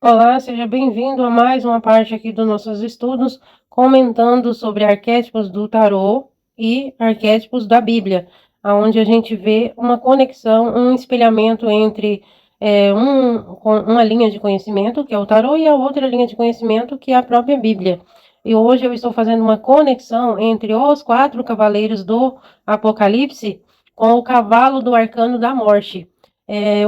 Olá, seja bem-vindo a mais uma parte aqui dos nossos estudos, comentando sobre arquétipos do tarô e arquétipos da Bíblia, onde a gente vê uma conexão, um espelhamento entre uma linha de conhecimento, que é o tarô, e a outra linha de conhecimento, que é a própria Bíblia. E hoje eu estou fazendo uma conexão entre os 4 cavaleiros do Apocalipse com o cavalo do arcano da morte.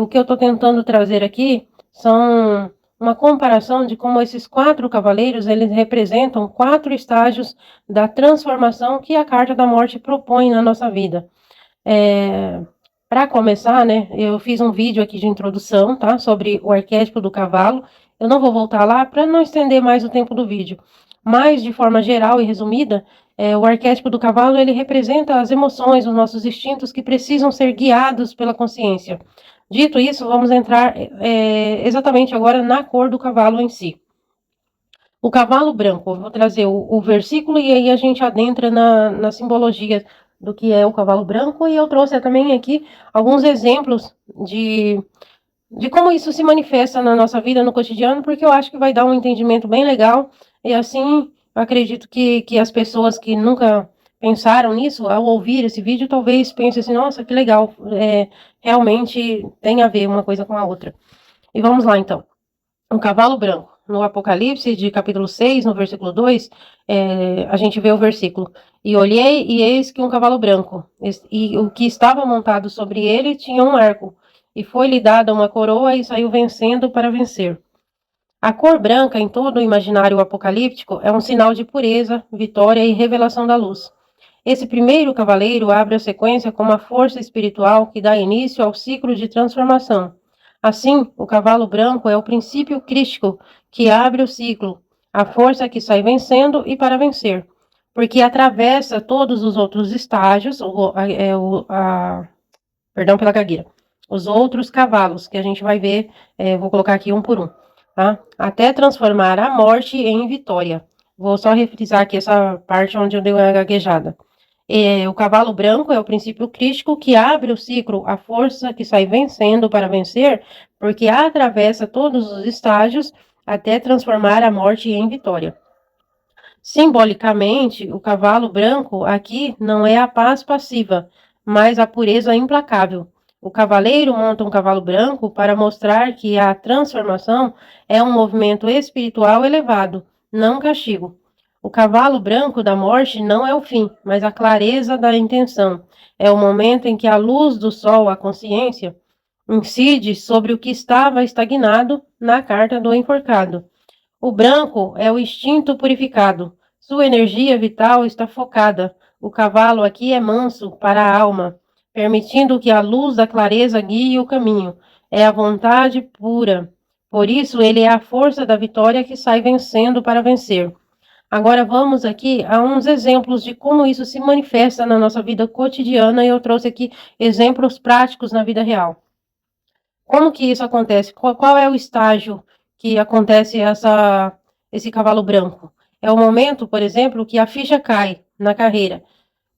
O que eu estou tentando trazer aqui são uma comparação de como esses 4 cavaleiros eles representam 4 estágios da transformação que a carta da morte propõe na nossa vida. Para começar, né, eu fiz um vídeo aqui de introdução, tá, sobre o arquétipo do cavalo. Eu não vou voltar lá para não estender mais o tempo do vídeo, mas de forma geral e resumida, o arquétipo do cavalo ele representa as emoções, os nossos instintos que precisam ser guiados pela consciência. Dito isso, vamos entrar exatamente agora na cor do cavalo em si. O cavalo branco, eu vou trazer o versículo e aí a gente adentra na simbologia do que é o cavalo branco, e eu trouxe também aqui alguns exemplos de como isso se manifesta na nossa vida, no cotidiano, porque eu acho que vai dar um entendimento bem legal, e assim eu acredito que as pessoas que nunca pensaram nisso, ao ouvir esse vídeo, talvez pensem assim, nossa, que legal, realmente tem a ver uma coisa com a outra. E vamos lá então. O cavalo branco. No Apocalipse, de capítulo 6, no versículo 2, a gente vê o versículo. E olhei, e eis que um cavalo branco, e o que estava montado sobre ele tinha um arco, e foi-lhe dada uma coroa, e saiu vencendo para vencer. A cor branca, em todo o imaginário apocalíptico, é um sinal de pureza, vitória e revelação da luz. Esse primeiro cavaleiro abre a sequência como a força espiritual que dá início ao ciclo de transformação. Assim, o cavalo branco é o princípio crístico que abre o ciclo, a força que sai vencendo e para vencer, porque atravessa todos os outros estágios, perdão pela gagueira, os outros cavalos que a gente vai ver, vou colocar aqui um por um, tá? Até transformar a morte em vitória. Vou só refrisar aqui essa parte onde eu dei uma gaguejada. O cavalo branco é o princípio crítico que abre o ciclo, a força que sai vencendo para vencer, porque atravessa todos os estágios até transformar a morte em vitória. Simbolicamente, o cavalo branco aqui não é a paz passiva, mas a pureza implacável. O cavaleiro monta um cavalo branco para mostrar que a transformação é um movimento espiritual elevado, não castigo. O cavalo branco da morte não é o fim, mas a clareza da intenção. É o momento em que a luz do sol, a consciência, incide sobre o que estava estagnado na carta do enforcado. O branco é o instinto purificado. Sua energia vital está focada. O cavalo aqui é manso para a alma, permitindo que a luz da clareza guie o caminho. É a vontade pura. Por isso, ele é a força da vitória que sai vencendo para vencer. Agora vamos aqui a uns exemplos de como isso se manifesta na nossa vida cotidiana, e eu trouxe aqui exemplos práticos na vida real. Como que isso acontece? Qual é o estágio que acontece esse cavalo branco? É o momento, por exemplo, que a ficha cai na carreira.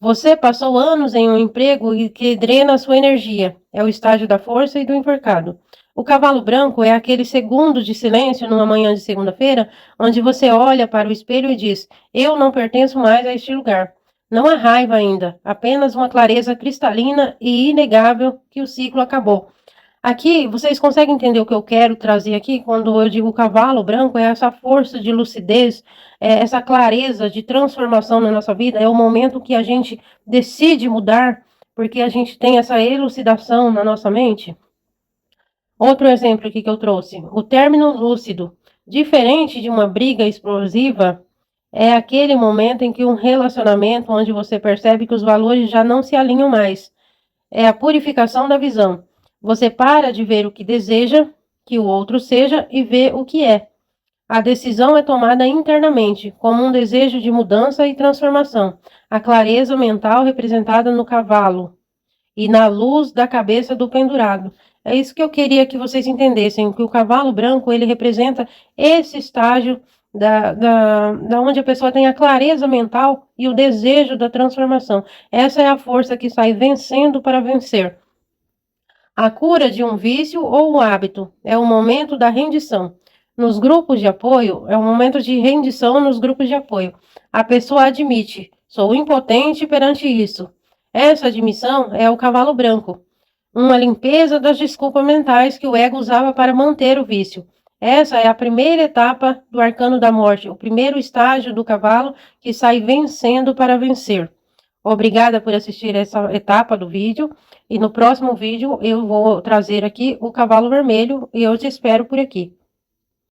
Você passou anos em um emprego que drena a sua energia. É o estágio da força e do enforcado. O cavalo branco é aquele segundo de silêncio numa manhã de segunda-feira, onde você olha para o espelho e diz: eu não pertenço mais a este lugar. Não há raiva ainda, apenas uma clareza cristalina e inegável que o ciclo acabou. Aqui, vocês conseguem entender o que eu quero trazer aqui? Quando eu digo cavalo branco, é essa força de lucidez, essa clareza de transformação na nossa vida, é o momento que a gente decide mudar, porque a gente tem essa elucidação na nossa mente. Outro exemplo aqui que eu trouxe, o término lúcido. Diferente de uma briga explosiva, é aquele momento em que um relacionamento onde você percebe que os valores já não se alinham mais. É a purificação da visão. Você para de ver o que deseja que o outro seja e vê o que é. A decisão é tomada internamente, como um desejo de mudança e transformação. A clareza mental representada no cavalo e na luz da cabeça do pendurado. É isso que eu queria que vocês entendessem, que o cavalo branco, ele representa esse estágio da onde a pessoa tem a clareza mental e o desejo da transformação. Essa é a força que sai vencendo para vencer. A cura de um vício ou um hábito é o momento da rendição. Nos grupos de apoio, é um momento de rendição nos grupos de apoio. A pessoa admite: sou impotente perante isso. Essa admissão é o cavalo branco. Uma limpeza das desculpas mentais que o ego usava para manter o vício. Essa é a primeira etapa do arcano da morte, o primeiro estágio do cavalo que sai vencendo para vencer. Obrigada por assistir essa etapa do vídeo e no próximo vídeo eu vou trazer aqui o cavalo vermelho e eu te espero por aqui.